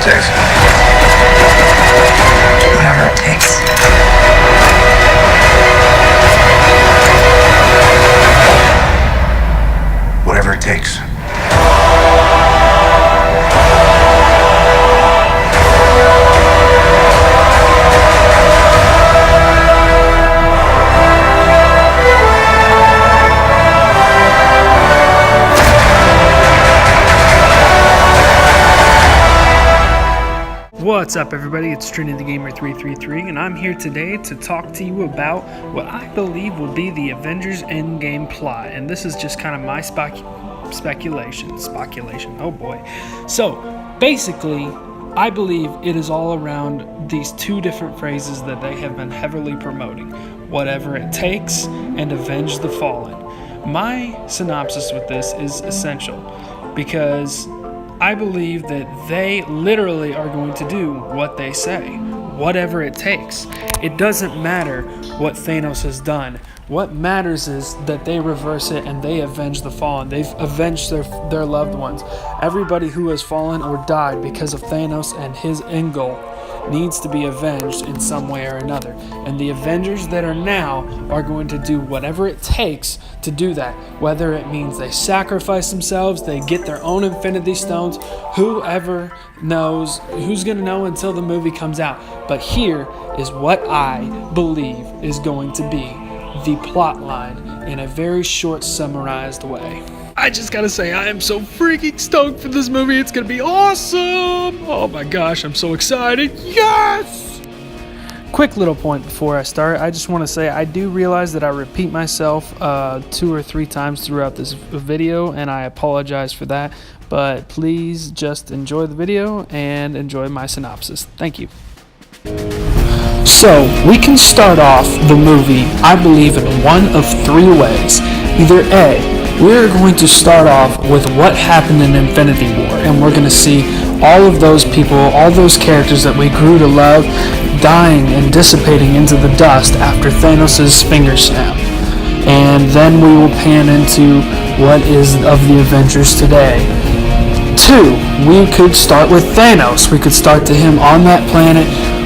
it takes. Whatever it takes. Whatever it takes. What's up, everybody? It's Trinity Gamer 333, and I'm here today to talk to you about what I believe will be the Avengers Endgame plot. And this is just kind of my speculation. Oh boy. So basically, I believe it is all around these two different phrases that they have been heavily promoting: whatever it takes and avenge the fallen. My synopsis with this is essential because I believe that they literally are going to do what they say, whatever it takes. It doesn't matter what Thanos has done. What matters is that they reverse it and they avenge the fallen. They've avenged their loved ones. Everybody who has fallen or died because of Thanos and his end goal needs to be avenged in some way or another. And the Avengers that are now are going to do whatever it takes to do that. Whether it means they sacrifice themselves, they get their own Infinity Stones, whoever knows, who's going to know until the movie comes out. But here is what I believe is going to be the plot line in a very short, summarized way. I just gotta say, I am so freaking stoked for this movie. It's gonna be awesome! Oh my gosh, I'm so excited. Yes! Quick little point before I start. I just want to say I do realize that I repeat myself 2 or 3 times throughout this video, and I apologize for that. But please just enjoy the video and enjoy my synopsis. Thank you. So, we can start off the movie, I believe, in one of 3 ways. Either A, we're going to start off with what happened in Infinity War, and we're going to see all of those people, all those characters that we grew to love, dying and dissipating into the dust after Thanos' finger snap. And then we will pan into what is of the Avengers today. 2, we could start with Thanos. We could start to him on that planet,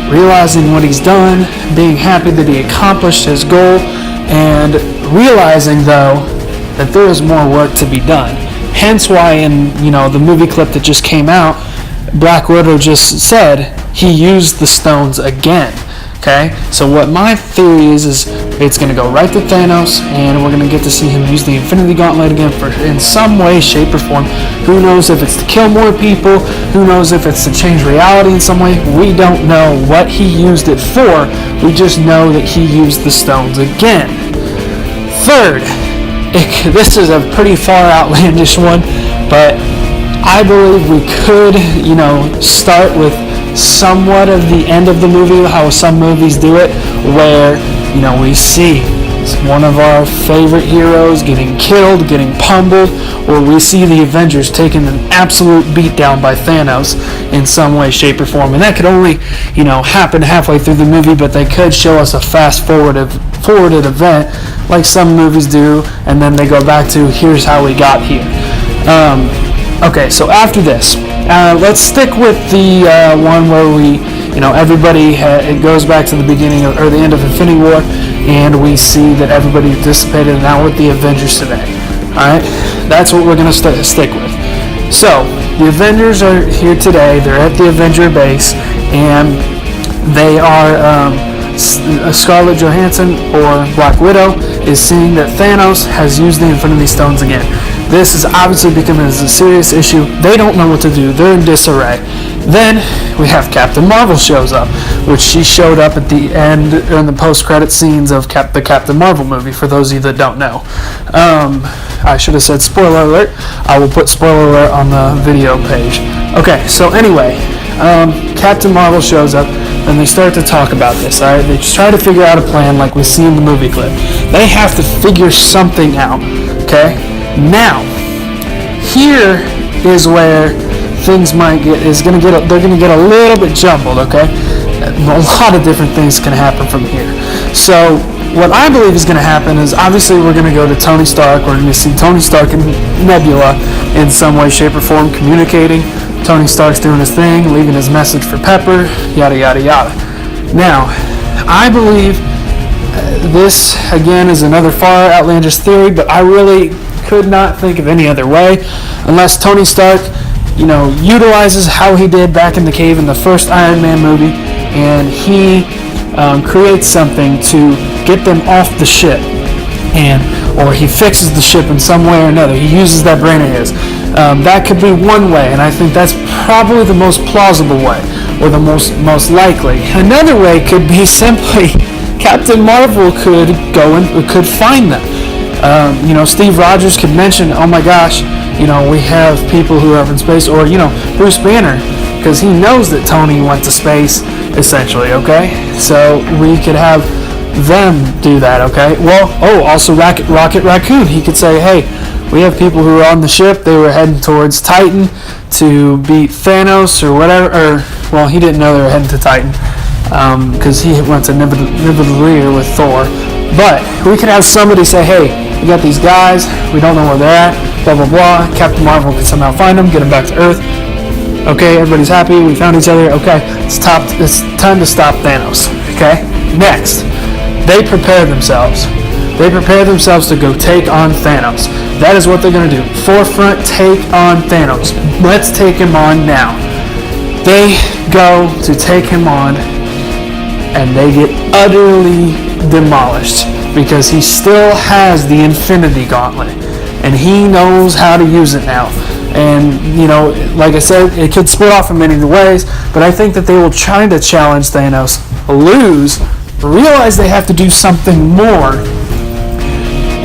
realizing what he's done, being happy that he accomplished his goal, and realizing, though, that there is more work to be done. Hence why in, the movie clip that just came out, Black Widow just said he used the stones again. Okay? So what my theory is it's going to go right to Thanos, and we're going to get to see him use the Infinity Gauntlet again in some way, shape, or form. Who knows if it's to kill more people? Who knows if it's to change reality in some way? We don't know what he used it for. We just know that he used the stones again. 3rd, this is a pretty far outlandish one, but I believe we could, start with somewhat of the end of the movie, how some movies do it, where, we see one of our favorite heroes getting killed, getting pummeled, or we see the Avengers taking an absolute beatdown by Thanos in some way, shape, or form. And that could only, happen halfway through the movie, but they could show us a fast-forwarded event, like some movies do, and then they go back to, here's how we got here. Okay, so after this, let's stick with the one where we, everybody, it goes back to the beginning or the end of Infinity War, and we see that everybody dissipated, and now with the Avengers today. Alright, that's what we're going to stick with. So, the Avengers are here today, they're at the Avenger base, and they are, Scarlett Johansson, or Black Widow, is seeing that Thanos has used the Infinity Stones again. This is obviously becoming a serious issue. They don't know what to do. They're in disarray. Then we have Captain Marvel shows up, which she showed up at the end in the post-credit scenes of the Captain Marvel movie, for those of you that don't know. I should have said spoiler alert. I will put spoiler alert on the video page. Okay, so anyway, Captain Marvel shows up, and they start to talk about this, alright? They just try to figure out a plan like we see in the movie clip. They have to figure something out, okay? Now, here is where things they're gonna get a little bit jumbled, okay? A lot of different things can happen from here. So, what I believe is gonna happen is, obviously we're gonna go to Tony Stark, we're gonna see Tony Stark and Nebula in some way, shape, or form communicating. Tony Stark's doing his thing, leaving his message for Pepper, yada, yada, yada. Now, I believe this, again, is another far outlandish theory, but I really could not think of any other way unless Tony Stark, utilizes how he did back in the cave in the first Iron Man movie, and he creates something to get them off the ship, or he fixes the ship in some way or another. He uses that brain of his. That could be one way, and I think that's probably the most plausible way, or the most likely. Another way could be simply Captain Marvel could go and could find them. Steve Rogers could mention, oh my gosh, we have people who are up in space, or Bruce Banner, because he knows that Tony went to space, essentially. Okay, so we could have them do that. Okay, well, also Rocket Raccoon, he could say, hey, we have people who are on the ship, they were heading towards Titan to beat Thanos or whatever, well, he didn't know they were heading to Titan, because he went to Nibiru with Thor. But we could have somebody say, hey, we got these guys, we don't know where they're at, blah, blah, blah. Captain Marvel could somehow find them, get them back to Earth. Okay, everybody's happy, we found each other. Okay, it's time to stop Thanos. Okay, next, they prepare themselves. They prepare themselves to go take on Thanos. That is what they're going to do. Forefront, take on Thanos. Let's take him on now. They go to take him on, and they get utterly demolished because he still has the Infinity Gauntlet, and he knows how to use it now. And, like I said, it could split off in many ways, but I think that they will try to challenge Thanos, lose, realize they have to do something more,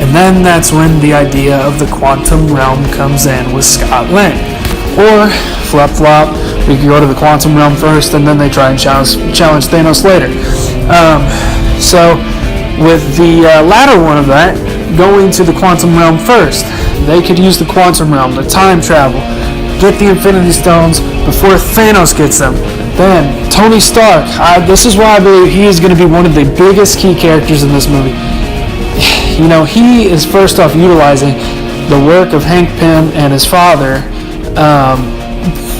and then that's when the idea of the quantum realm comes in with Scott Lang. Or, flip-flop, we could go to the quantum realm first, and then they try and challenge Thanos later. So, with the latter one of that, going to the quantum realm first, they could use the quantum realm, the time travel, get the Infinity Stones before Thanos gets them. Then, Tony Stark, this is why I believe he is going to be one of the biggest key characters in this movie. He is first off utilizing the work of Hank Pym and his father,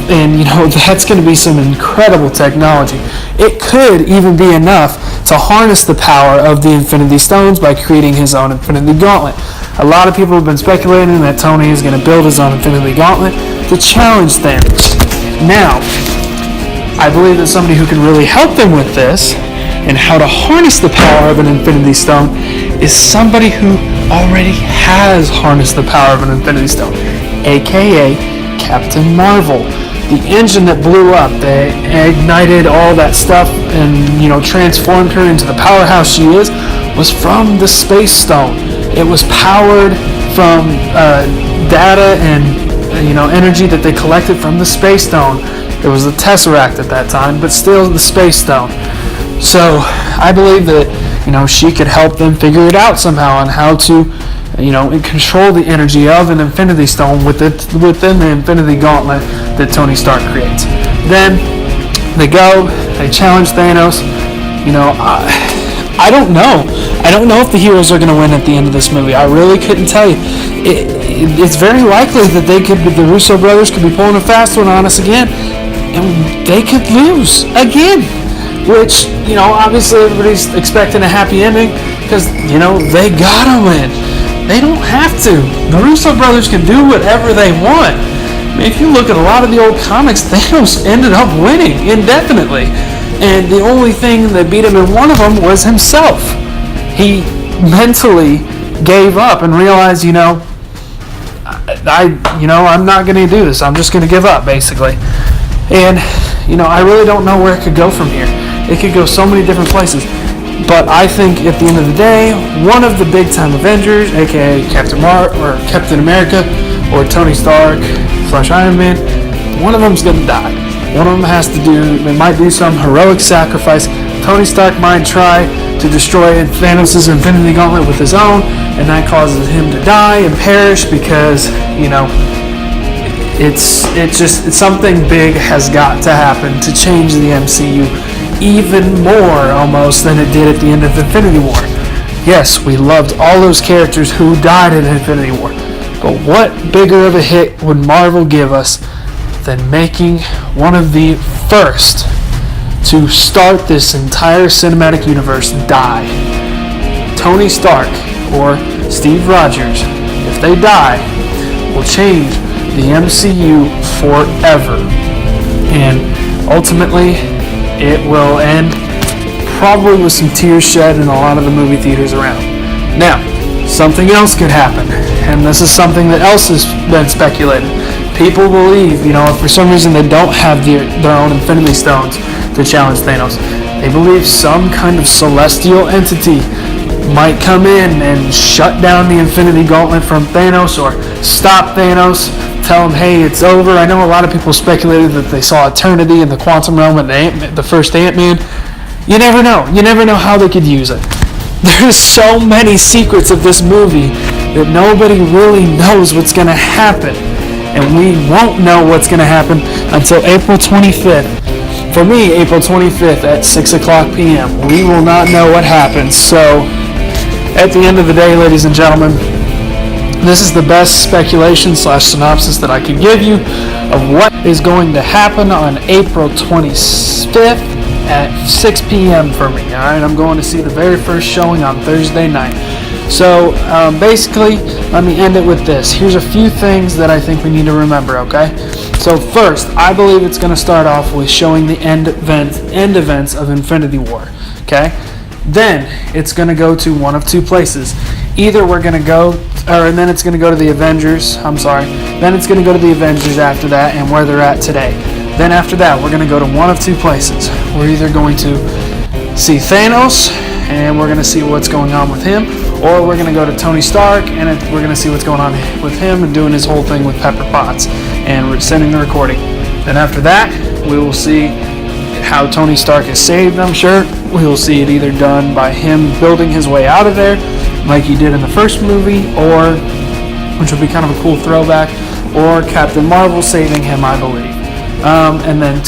and that's going to be some incredible technology. It could even be enough to harness the power of the Infinity Stones by creating his own Infinity Gauntlet. A lot of people have been speculating that Tony is going to build his own Infinity Gauntlet to challenge Thanos. Now, I believe that somebody who can really help them with this and how to harness the power of an Infinity Stone is somebody who already has harnessed the power of an Infinity Stone, aka Captain Marvel. The engine that blew up, that ignited all that stuff and transformed her into the powerhouse she is, was from the Space Stone. It was powered from data and energy that they collected from the Space Stone. It was the Tesseract at that time, but still the Space Stone. So I believe that she could help them figure it out somehow on how to control the energy of an Infinity Stone within the Infinity Gauntlet that Tony Stark creates. Then they challenge Thanos. I don't know. I don't know if the heroes are going to win at the end of this movie. I really couldn't tell you. It's very likely that the Russo brothers could be pulling a fast one on us again, and they could lose again. Which, obviously everybody's expecting a happy ending because, they gotta win. They don't have to. The Russo brothers can do whatever they want. I mean, if you look at a lot of the old comics, Thanos ended up winning indefinitely. And the only thing that beat him in one of them was himself. He mentally gave up and realized, I'm not going to do this. I'm just going to give up, basically. And, I really don't know where it could go from here. It could go so many different places. But I think at the end of the day, one of the big-time Avengers, aka Captain America, or Tony Stark / Iron Man, one of them's gonna die. One of them might do some heroic sacrifice. Tony Stark might try to destroy Thanos' Infinity Gauntlet with his own, and that causes him to die and perish because, it's something big has got to happen to change the MCU even more almost than it did at the end of Infinity War. Yes, we loved all those characters who died in Infinity War, but what bigger of a hit would Marvel give us than making one of the first to start this entire cinematic universe die. Tony Stark or Steve Rogers, if they die, will change the MCU forever. And ultimately, it will end probably with some tears shed in a lot of the movie theaters around. Now, something else could happen, and this is something that else has been speculated. People believe, if for some reason they don't have their own Infinity Stones to challenge Thanos, they believe some kind of celestial entity might come in and shut down the Infinity Gauntlet from Thanos, or stop Thanos, tell him, hey, it's over. I know a lot of people speculated that they saw eternity in the quantum realm in the first Ant-Man. You never know. You never know how they could use it. There's so many secrets of this movie that nobody really knows what's going to happen. And we won't know what's going to happen until April 25th. For me, April 25th at 6 o'clock p.m. We will not know what happens. So, at the end of the day, ladies and gentlemen, this is the best speculation / synopsis that I could give you of what is going to happen on April 25th at 6 p.m. for me. Alright, I'm going to see the very first showing on Thursday night. So, basically, let me end it with this. Here's a few things that I think we need to remember, okay? So first, I believe it's going to start off with showing the end events of Infinity War, okay? Then it's going to go to one of two places. Either we're going to go, and then it's going to go to the Avengers. Then it's going to go to the Avengers after that, and where they're at today. Then after that, we're going to go to one of two places. We're either going to see Thanos, and we're going to see what's going on with him, or we're going to go to Tony Stark, and we're going to see what's going on with him and doing his whole thing with Pepper Potts, and we're sending the recording. Then after that, we will see how Tony Stark is saved, I'm sure. We will see it either done by him building his way out of there, like he did in the first movie, or, which would be kind of a cool throwback, or Captain Marvel saving him, I believe. And then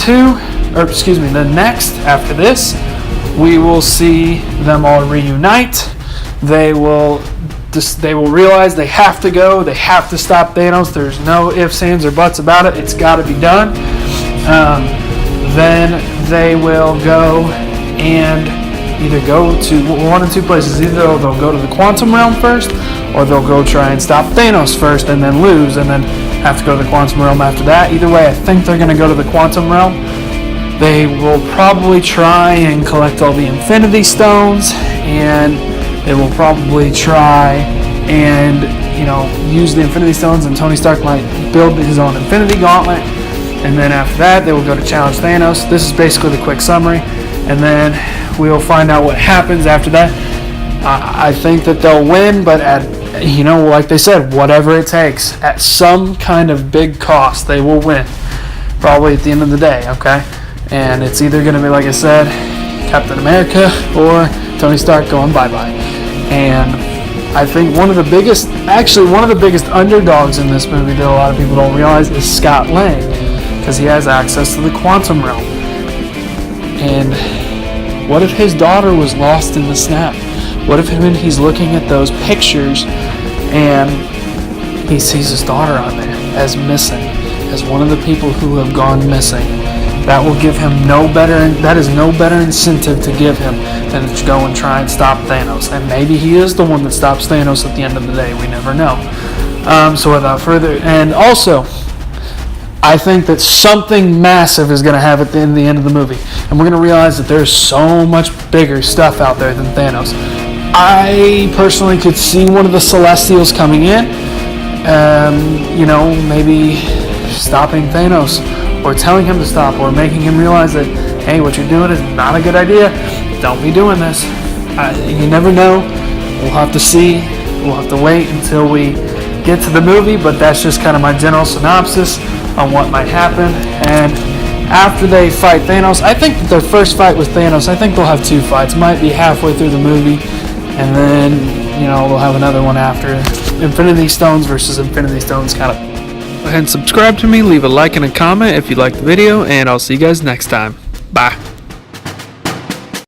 then next, after this, we will see them all reunite. They will realize they have to go. They have to stop Thanos. There's no ifs, ands, or buts about it. It's got to be done. Then they will go and either go to one of two places. Either they'll go to the quantum realm first, or they'll go try and stop Thanos first and then lose, and then have to go to the quantum realm after that. Either way, I think they're going to go to the quantum realm. They will probably try and collect all the Infinity Stones, and they will probably try and, use the Infinity Stones, and Tony Stark might build his own Infinity Gauntlet. And then after that, they will go to challenge Thanos. This is basically the quick summary. And then we will find out what happens after that. I think that they'll win, but like they said, whatever it takes, at some kind of big cost, they will win. Probably at the end of the day, okay? And it's either going to be, like I said, Captain America or Tony Stark going bye-bye. And I think one of the biggest underdogs in this movie that a lot of people don't realize is Scott Lang, because he has access to the quantum realm. And what if his daughter was lost in the snap? What if he's looking at those pictures and he sees his daughter on there as missing, as one of the people who have gone missing? That will give him no better incentive to give him than to go and try and stop Thanos. And maybe he is the one that stops Thanos at the end of the day. We never know. So without further, and also, I think that something massive is going to happen at the end of the movie. And we're going to realize that there's so much bigger stuff out there than Thanos. I personally could see one of the Celestials coming in, maybe stopping Thanos, or telling him to stop, or making him realize that, hey, what you're doing is not a good idea. Don't be doing this. You never know. We'll have to see. We'll have to wait until we get to the movie, but that's just kind of my general synopsis on what might happen. And after they fight Thanos, I think that their first fight with Thanos, I think they'll have two fights. Might be halfway through the movie, and then, they'll have another one after. Infinity Stones versus Infinity Stones kind of. Go ahead and subscribe to me, leave a like and a comment if you liked the video, and I'll see you guys next time. Bye.